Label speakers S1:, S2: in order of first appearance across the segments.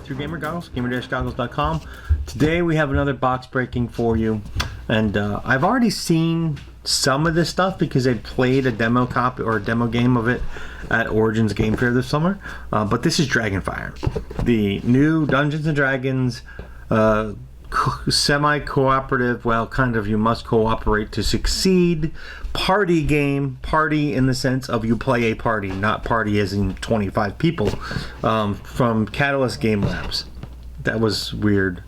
S1: through gamer goggles, gamer-goggles.com. Today we have another box breaking for you, and I've already seen some of this stuff because I played a demo copy or a demo game of it at Origins Game Fair this summer. But this is Dragonfire, the new Dungeons and Dragons semi-cooperative, well, kind of you must cooperate to succeed party game. Party in the sense of you play a party, not party as in 25 people, from Catalyst Game Labs. That was weird.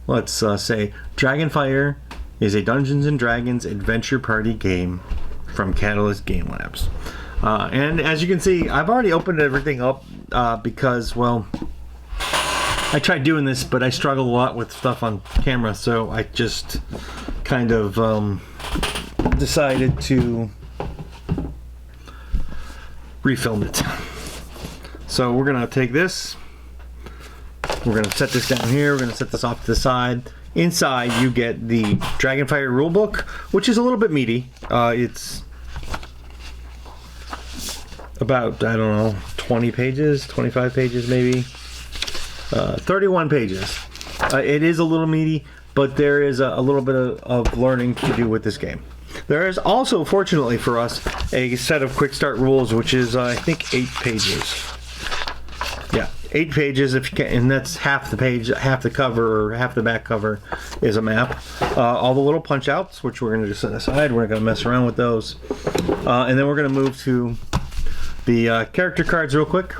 S1: Let's say Dragonfire is a Dungeons and Dragons adventure party game from Catalyst Game Labs. And as you can see, I've already opened everything up because, well, I tried doing this, but I struggle a lot with stuff on camera, so I just kind of decided to refilm it. So we're going to take this, we're going to set this down here, we're going to set this off to the side. Inside you get the Dragonfire Rulebook, which is a little bit meaty. It's about, I don't know, 20 pages, 25 pages maybe. 31 pages. It is a little meaty, but there is a little bit of learning to do with this game. There is also, fortunately for us, a set of Quickstart Rules, which is, I think, 8 pages. Yeah, 8 pages, if you can, and that's half the page, half the cover, or half the back cover is a map. All the little punch outs, which we're going to just set aside. We're not going to mess around with those. And then we're going to move to the character cards real quick.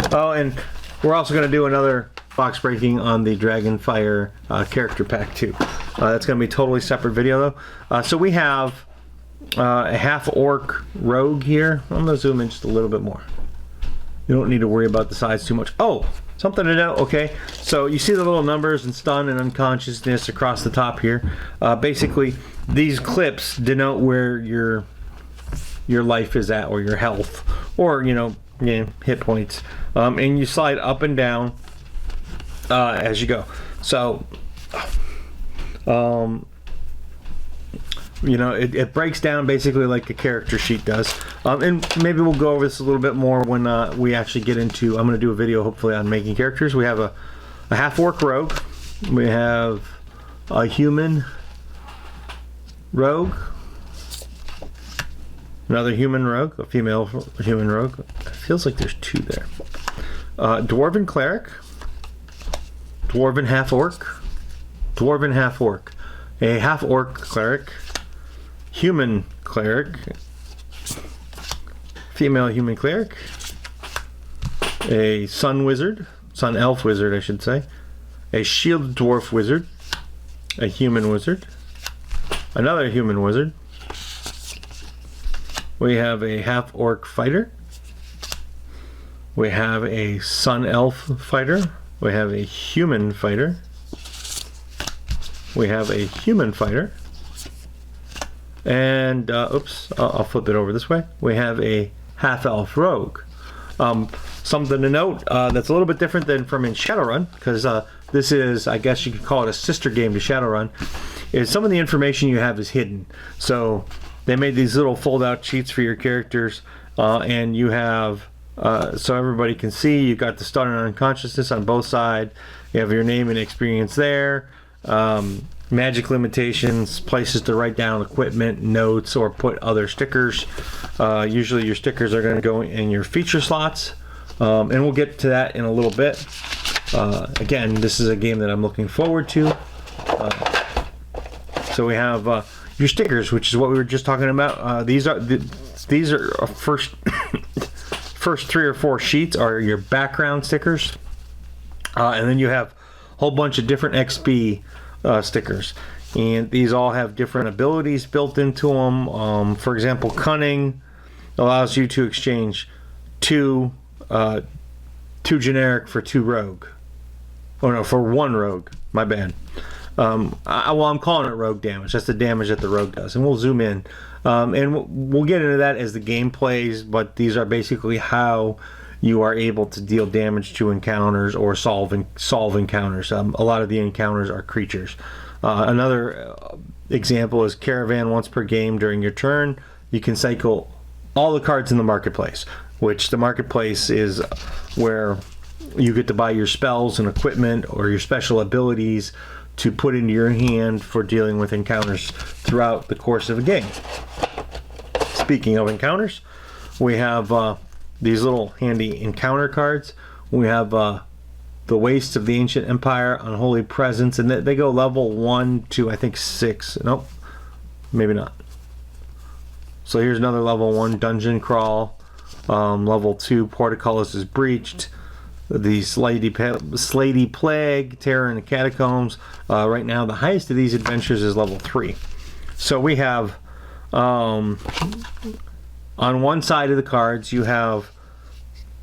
S1: Oh, and we're also going to do another box breaking on the Dragonfire character pack too. That's going to be a totally separate video though. So we have a Half-Orc Rogue here. I'm going to zoom in just a little bit more. You don't need to worry about the size too much. Oh, something to note. Okay, so you see the little numbers and stun and unconsciousness across the top here. Basically, these clips denote where your life is at, or your health, or hit points, and you slide up and down as you go. So it breaks down basically like a character sheet does, and maybe we'll go over this a little bit more when we actually get into, I'm going to do a video hopefully on making characters. We have a Half-Orc Rogue, we have a human rogue, another human rogue, a female human rogue. It feels like there's 2 there. Dwarven cleric, dwarven half-orc, dwarven half-orc, a half-orc cleric, human cleric, female human cleric, a sun wizard, sun elf wizard I should say, a shield dwarf wizard, a human wizard, another human wizard. We have a half-orc fighter. We have a sun elf fighter. We have a human fighter. We have a human fighter. And, oops, I'll flip it over this way. We have a half-elf rogue. Something to note that's a little bit different than from in Shadowrun, because this is, I guess you could call it a sister game to Shadowrun, is some of the information you have is hidden. So they made these little fold-out sheets for your characters, and you have, so everybody can see, you've got the stun and unconsciousness on both sides. You have your name and experience there, magic limitations, places to write down equipment, notes, or put other stickers. Usually your stickers are going to go in your feature slots, and we'll get to that in a little bit. Again, this is a game that I'm looking forward to. So we have your stickers, which is what we were just talking about. These are first 3 or 4 sheets are your background stickers, and then you have a whole bunch of different XP stickers, and these all have different abilities built into them. For example, cunning allows you to exchange 2 generic for 2 rogue. Oh no, for 1 rogue. My bad. I'm calling it rogue damage. That's the damage that the rogue does, and we'll zoom in, and we'll get into that as the game plays. But these are basically how you are able to deal damage to encounters or solve encounters. A lot of the encounters are creatures. Another example is caravan. Once per game during your turn, you can cycle all the cards in the marketplace, which the marketplace is where you get to buy your spells and equipment or your special abilities to put into your hand for dealing with encounters throughout the course of a game. Speaking of encounters, we have these little handy encounter cards. We have the Waste of the Ancient Empire, Unholy Presence, and they go level 1 to I think 6. Nope, maybe not. So here's another level 1 Dungeon Crawl. Level 2 Portcullis is Breached. The Slaty Plague, Terror in the Catacombs. Right now the highest of these adventures is level 3. So we have on one side of the cards you have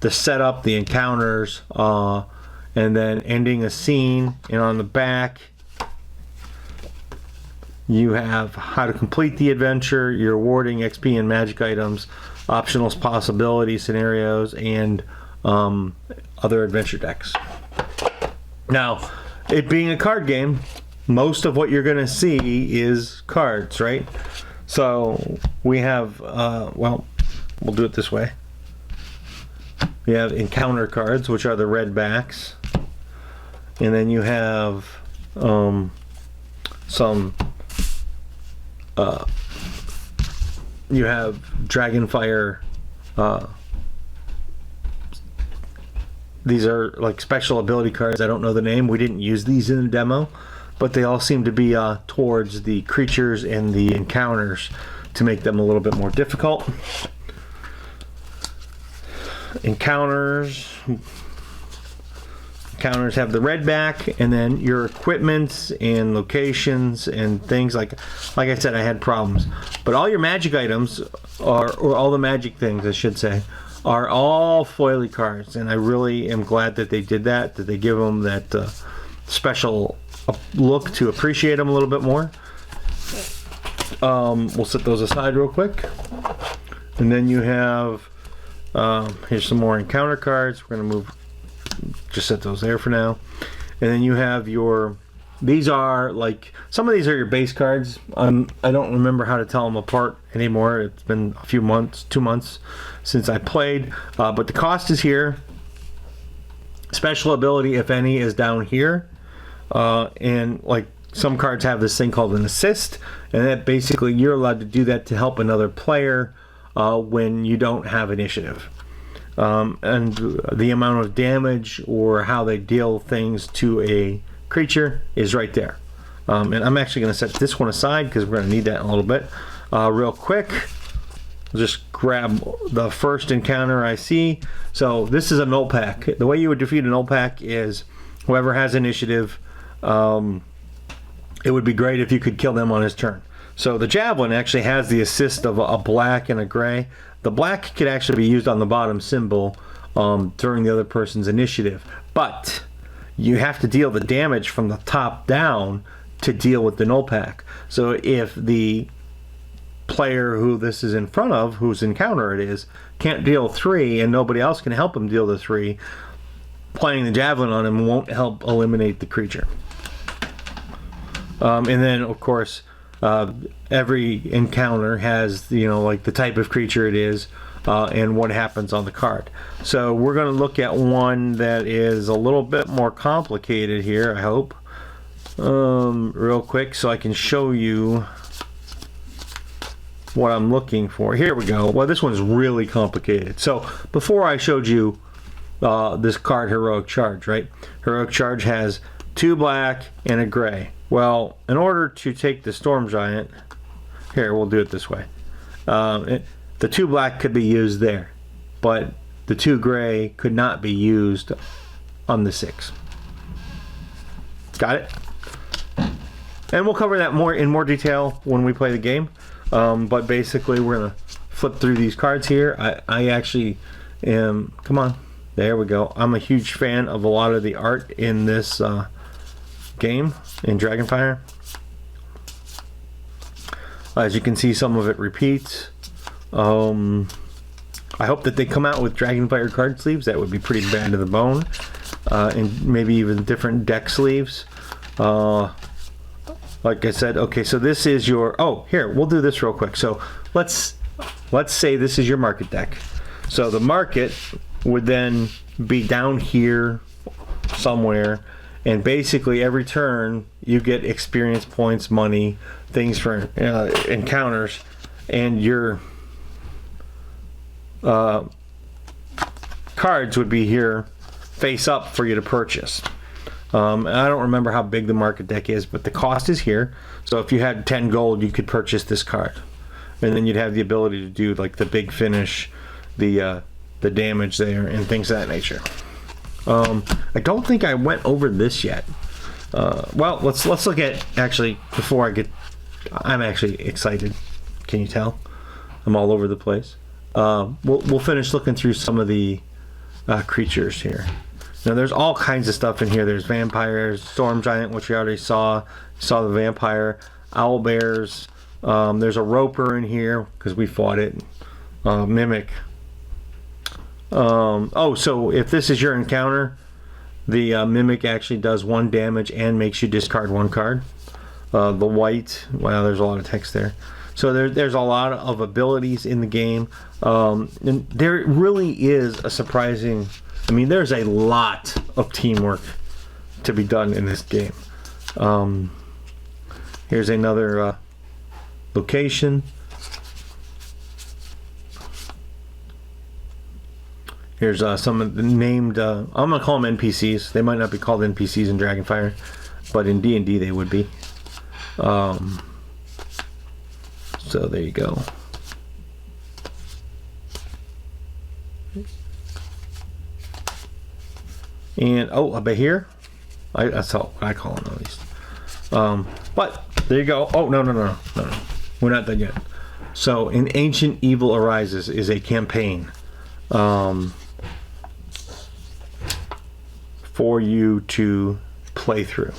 S1: the setup, the encounters, and then ending a scene, and on the back you have how to complete the adventure, your awarding XP and magic items, optional possibility scenarios, and other adventure decks. Now, it being a card game, most of what you're going to see is cards, right? So we have, well, we'll do it this way. We have encounter cards, which are the red backs, and then you have some. You have Dragonfire. These are like special ability cards. I don't know the name. We didn't use these in the demo, but they all seem to be towards the creatures and the encounters to make them a little bit more difficult. Encounters have the red back, and then your equipment and locations and things like I said, I had problems, but all your magic items or all the magic things I should say are all foily cards, and I really am glad that they did that they give them that special look to appreciate them a little bit more. We'll set those aside real quick, and then you have here's some more encounter cards. We're going to move, just set those there for now, and then you have your, these are like, some of these are your base cards. I don't remember how to tell them apart anymore. It's been a few months, 2 months since I played, but the cost is here. Special ability, if any, is down here, and like some cards have this thing called an assist, and that basically you're allowed to do that to help another player when you don't have initiative. And the amount of damage or how they deal things to a creature is right there. And I'm actually going to set this one aside because we're going to need that in a little bit. Real quick, just grab the first encounter I see. So this is a null pack. The way you would defeat a null pack is whoever has initiative, it would be great if you could kill them on his turn. So the javelin actually has the assist of a black and a gray. The black could actually be used on the bottom symbol during the other person's initiative, but you have to deal the damage from the top down to deal with the null pack. So if the player who this is in front of, whose encounter it is, can't deal 3 and nobody else can help him deal the 3, playing the javelin on him won't help eliminate the creature. And then of course every encounter has, you know, like the type of creature it is and what happens on the card. So we're going to look at one that is a little bit more complicated here, I hope, real quick, so I can show you what I'm looking for. Here we go. Well, this one's really complicated. So before I showed you this card, Heroic Charge, right? Heroic Charge has 2 black and a gray. Well, in order to take the Storm Giant, here, we'll do it this way. The 2 black could be used there, but the 2 gray could not be used on the 6. Got it? And we'll cover that in more detail when we play the game. But basically, we're going to flip through these cards here. I actually am, come on, there we go. I'm a huge fan of a lot of the art in this game in Dragonfire. As you can see, some of it repeats. I hope that they come out with Dragonfire card sleeves. That would be pretty bad to the bone. And maybe even different deck sleeves. Like I said, okay, so this is your, oh, here, we'll do this real quick. So let's say this is your market deck. So the market would then be down here somewhere, and basically every turn you get experience points, money, things for encounters, and your cards would be here face up for you to purchase. I don't remember how big the market deck is, but the cost is here. So if you had 10 gold, you could purchase this card, and then you'd have the ability to do like the big finish, the damage there, and things of that nature. I don't think I went over this yet. Well, let's look at, actually, before I get, I'm actually excited. Can you tell? I'm all over the place. We'll finish looking through some of the creatures here. Now there's all kinds of stuff in here. There's vampires, storm giant, which we already saw. Saw the vampire, owl bears. There's a roper in here because we fought it. Mimic. Oh, so if this is your encounter, the mimic actually does 1 damage and makes you discard 1 card. The white, wow, there's a lot of text there. So there's a lot of abilities in the game. And there really is a surprising, I mean, there's a lot of teamwork to be done in this game. Here's another location. Here's some of the named, I'm going to call them NPCs. They might not be called NPCs in Dragonfire, but in D&D they would be. So there you go. And, oh, but here, that's what I call them at least. But there you go. Oh, no. We're not done yet. So, An Ancient Evil Arises is a campaign. For you to play through,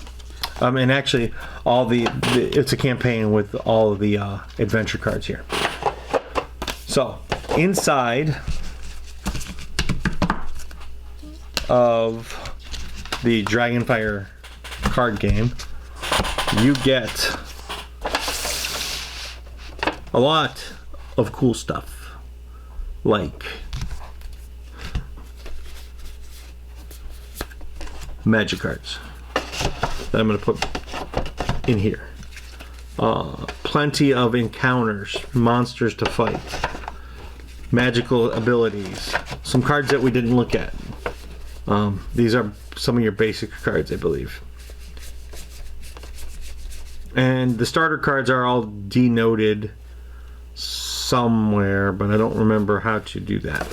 S1: and actually, it's a campaign with all of the adventure cards here. So, inside of the Dragonfire card game, you get a lot of cool stuff, like magic cards that I'm going to put in here. Plenty of encounters, monsters to fight, magical abilities, some cards that we didn't look at. These are some of your basic cards, I believe. And the starter cards are all denoted somewhere, but I don't remember how to do that.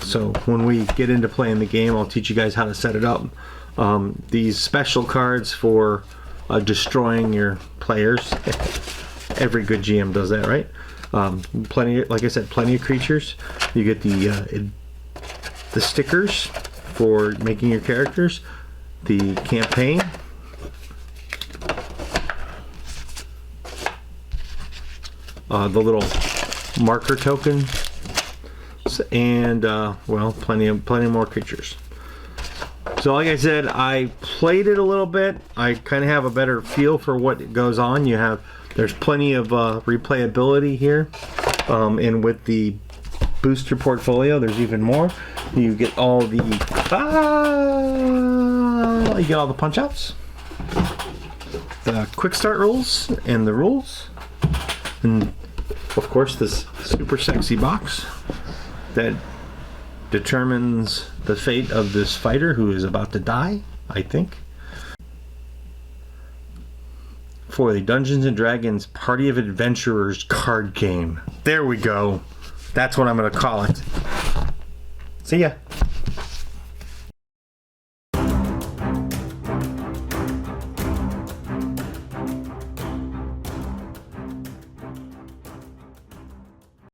S1: So when we get into playing the game, I'll teach you guys how to set it up. These special cards for destroying your players. Every good GM does that, right? Plenty, like I said, plenty of creatures. You get the stickers for making your characters. The campaign. The little marker token. And well, plenty more creatures. So like I said, I played it a little bit. I kind of have a better feel for what goes on. There's plenty of replayability here, and with the booster portfolio, there's even more. You get all the punch outs, the Quickstart Rules, and the rules, and of course this super sexy box that determines the fate of this fighter who is about to die, I think. For the Dungeons & Dragons Party of Adventurers card game. There we go. That's what I'm going to call it. See ya.